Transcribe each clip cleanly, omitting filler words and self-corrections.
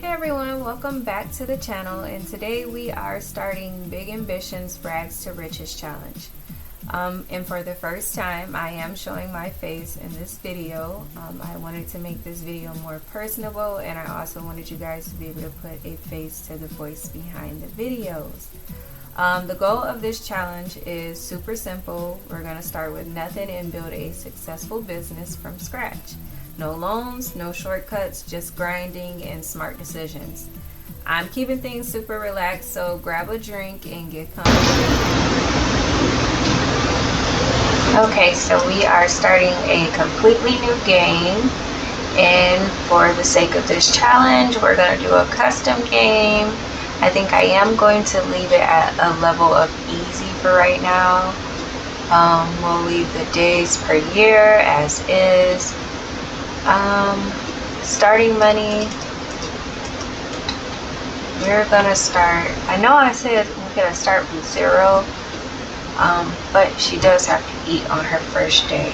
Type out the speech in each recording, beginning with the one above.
Hey everyone, welcome back to the channel, and today we are starting Big Ambitions Rags to Riches Challenge. And for the first time, I am showing my face in this video. I wanted to make this video more personable, and I also wanted you guys to be able to put a face to the voice behind the videos. The goal of this challenge is super simple. We're going to start with nothing and build a successful business from scratch. No loans, no shortcuts, just grinding and smart decisions. I'm keeping things super relaxed, so grab a drink and get comfortable. Okay, so we are starting a completely new game, and for the sake of this challenge, we're going to do a custom game. I think I am going to leave it at a level of easy for right now. We'll leave the days per year as is. Starting money, we're gonna start, I know I said we're gonna start from zero, but she does have to eat on her first day.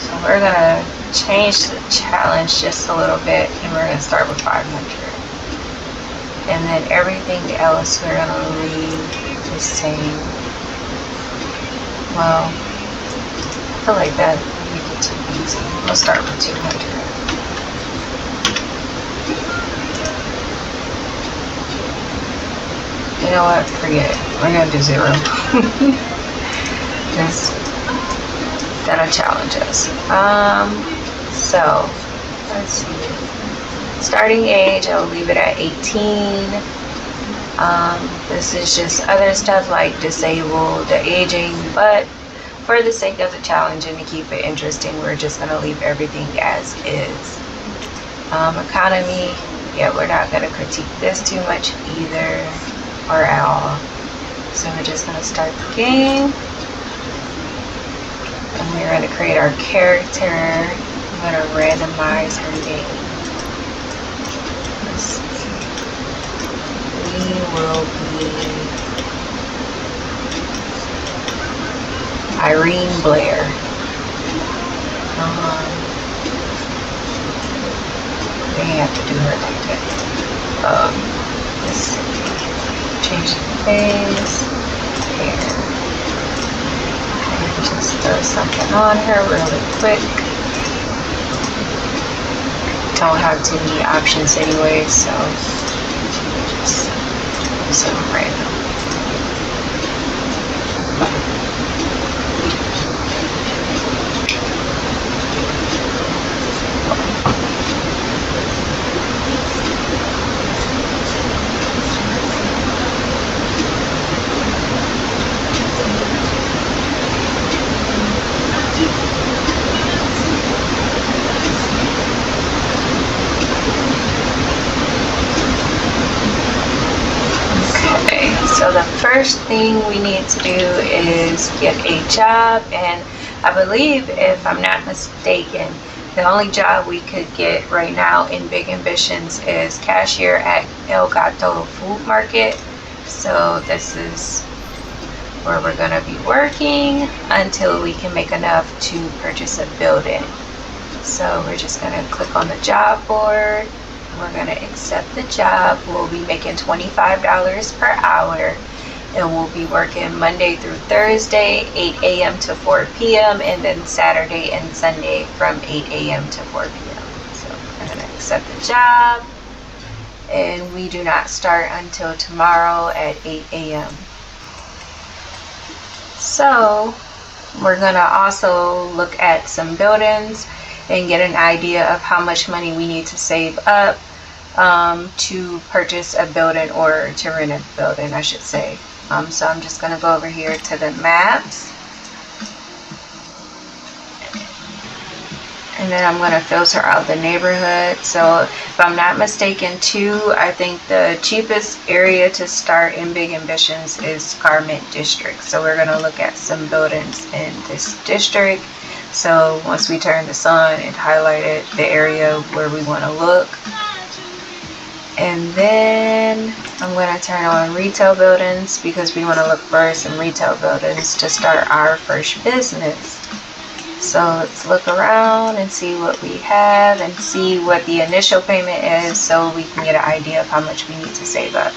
So we're gonna change the challenge just a little bit, and we're gonna start with 500, and then everything else we're gonna leave the same. Well, I feel like that would make it too easy. We'll start with 200. You know what? Forget it. We're gonna do 0. Just gonna challenge us. So let's see. Starting age, I'll leave it at 18. This is just other stuff like disabled, the aging, but for the sake of the challenge and to keep it interesting, we're just going to leave everything as is. Economy, yeah, we're not going to critique this too much either, or at all. So we're just going to start the game. And we're going to create our character. I'm going to randomize her name. Let's see. We will be Irene Blair. They have to do her like that. Let's see. Change the face. Hair. And just throw something on her really quick. Don't have too many options anyway, so just do something random. So the first thing we need to do is get a job, and I believe, if I'm not mistaken, the only job we could get right now in Big Ambitions is cashier at El Gato Food Market. So this is where we're going to be working until we can make enough to purchase a building. So we're just going to click on the job board. We're going to accept the job. We'll be making $25 per hour, and we'll be working Monday through Thursday, 8 a.m. to 4 p.m., and then Saturday and Sunday from 8 a.m. to 4 p.m. So we're going to accept the job, and we do not start until tomorrow at 8 a.m. So we're going to also look at some buildings and get an idea of how much money we need to save up to purchase a building, or to rent a building, I should say. So I'm just going to go over here to the maps, and then I'm going to filter out the neighborhood. So if I'm not mistaken too, I think the cheapest area to start in Big Ambitions is Garment District. So we're going to look at some buildings in this district. So once we turn this on, it highlighted the area where we want to look. And then I'm going to turn on retail buildings, because we want to look for some retail buildings to start our first business. So let's look around and see what we have and see what the initial payment is so we can get an idea of how much we need to save up.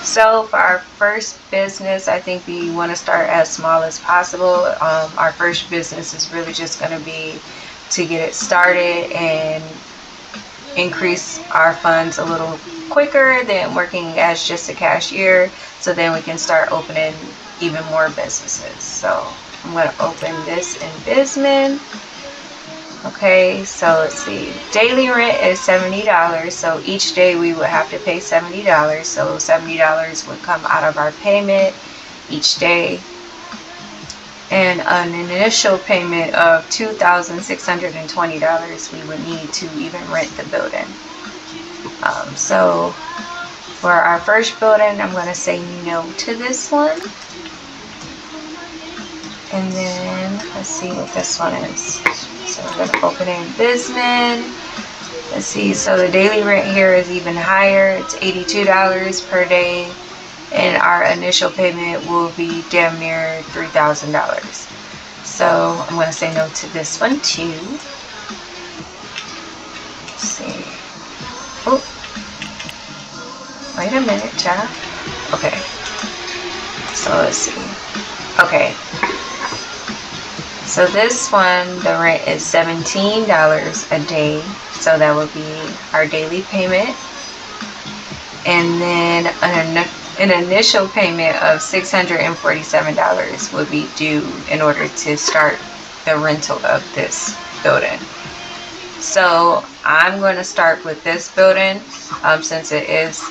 So for our first business, I think we want to start as small as possible. Our first business is really just going to be to get it started and increase our funds a little quicker than working as just a cashier, so then we can start opening even more businesses. So I'm going to open this in Bisman. Okay, so let's see. Daily rent is $70. So each day we would have to pay $70. So $70 would come out of our payment each day. And an initial payment of $2,620 we would need to even rent the building. So for our first building, I'm going to say no to this one. And then let's see what this one is. So we're going to open in Bisman. Let's see, so the daily rent here is even higher. It's $82 per day. And our initial payment will be damn near $3,000. So I'm going to say no to this one too. Let's see. Oh, wait a minute, child. Okay. So let's see. Okay. So this one, the rent is $17 a day. So that would be our daily payment. And then an initial payment of $647 would be due in order to start the rental of this building. So I'm going to start with this building since it is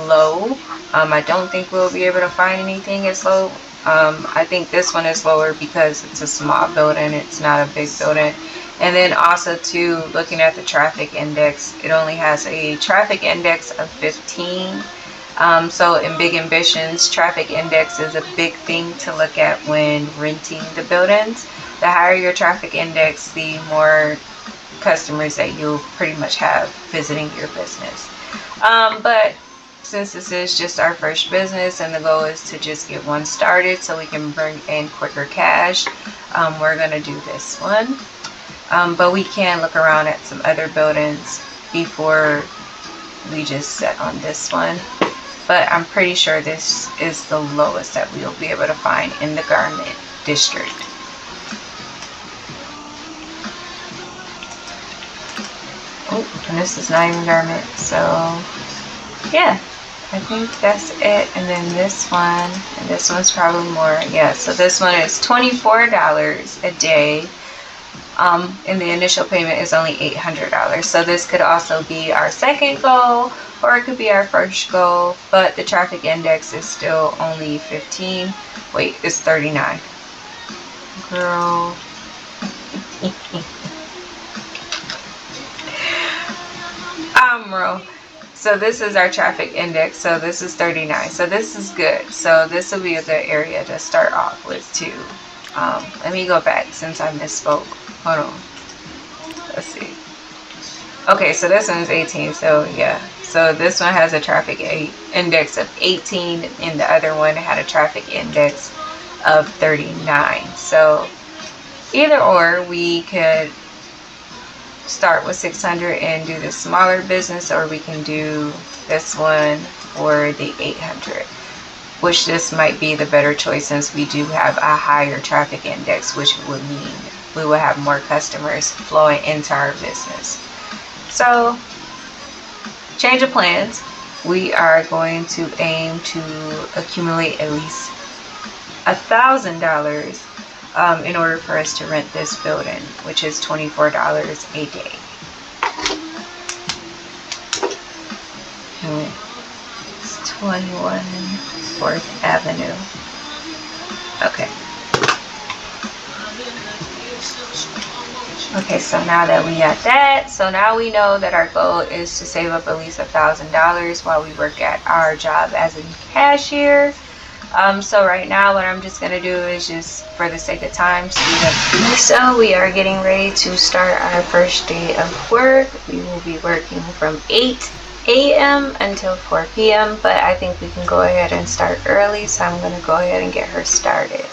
low. I don't think we'll be able to find anything as low. I think this one is lower because it's a small building. It's not a big building. And then also too, looking at the traffic index, it only has a traffic index of 15. So in Big Ambitions, traffic index is a big thing to look at when renting the buildings. The higher your traffic index, the more customers that you'll pretty much have visiting your business. But since this is just our first business and the goal is to just get one started so we can bring in quicker cash, we're going to do this one. But we can look around at some other buildings before we just set on this one. But I'm pretty sure this is the lowest that we'll be able to find in the garment district. Oh, and this is not even garment. So yeah, I think that's it. And then this one, and this one's probably more. Yeah, so this one is $24 a day. And the initial payment is only $800. So this could also be our second goal, or it could be our first goal, but the traffic index is still only 15. Wait, it's 39. Girl. So this is our traffic index. So this is 39. So this is good. So this will be a good area to start off with too. Let me go back since I misspoke. Hold on. Let's see. Okay, so this one is 18. So yeah. So this one has a traffic index of 18, and the other one had a traffic index of 39. So either or, we could start with 600 and do the smaller business, or we can do this one for the 800, which this might be the better choice since we do have a higher traffic index, which would mean we will have more customers flowing into our business. So change of plans. We are going to aim to accumulate at least $1,000 in order for us to rent this building, which is $24 a day. It's 21 4th Avenue. Okay. Okay, so now that we got that, so now we know that our goal is to save up at least $1,000 while we work at our job as a cashier. So right now what I'm just going to do is just for the sake of time speed up. So we are getting ready to start our first day of work. We will be working from 8 a.m. until 4 p.m. but I think we can go ahead and start early, so I'm going to go ahead and get her started.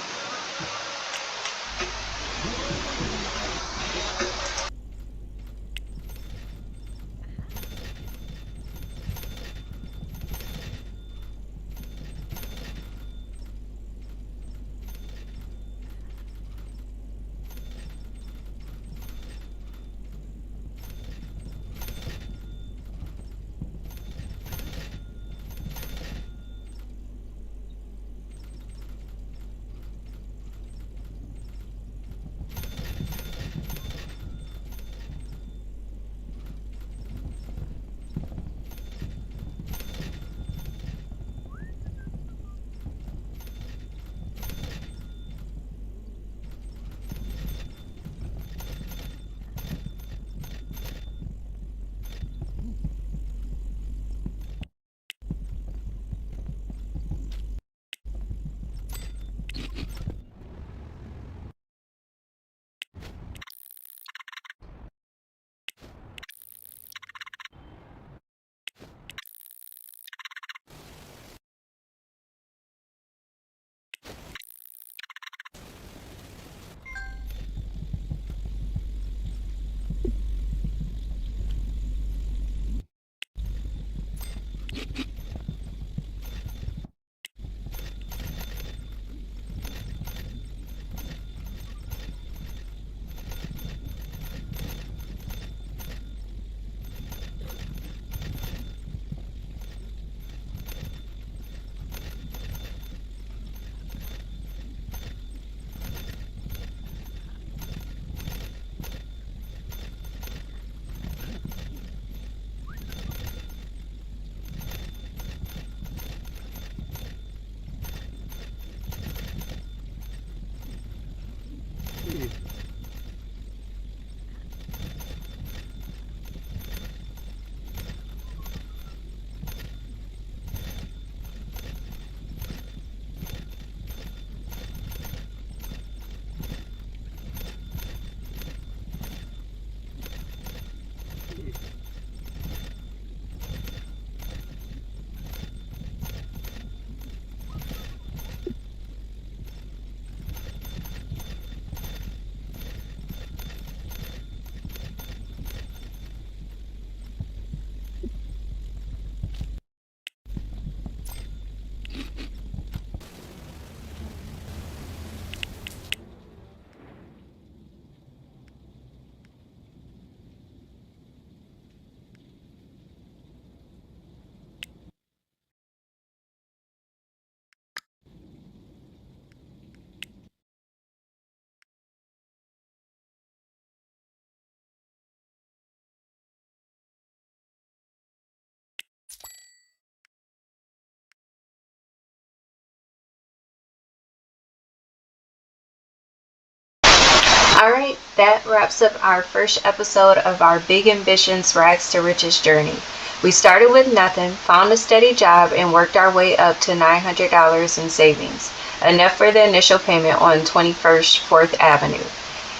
Alright, that wraps up our first episode of our Big Ambitions Rags to Riches journey. We started with nothing, found a steady job, and worked our way up to $900 in savings, enough for the initial payment on 21st 4th Avenue.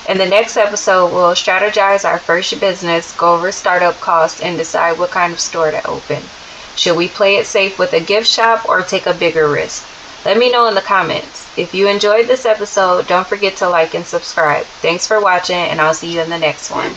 In the next episode, we'll strategize our first business, go over startup costs, and decide what kind of store to open. Should we play it safe with a gift shop or take a bigger risk? Let me know in the comments. If you enjoyed this episode, don't forget to like and subscribe. Thanks for watching, and I'll see you in the next one.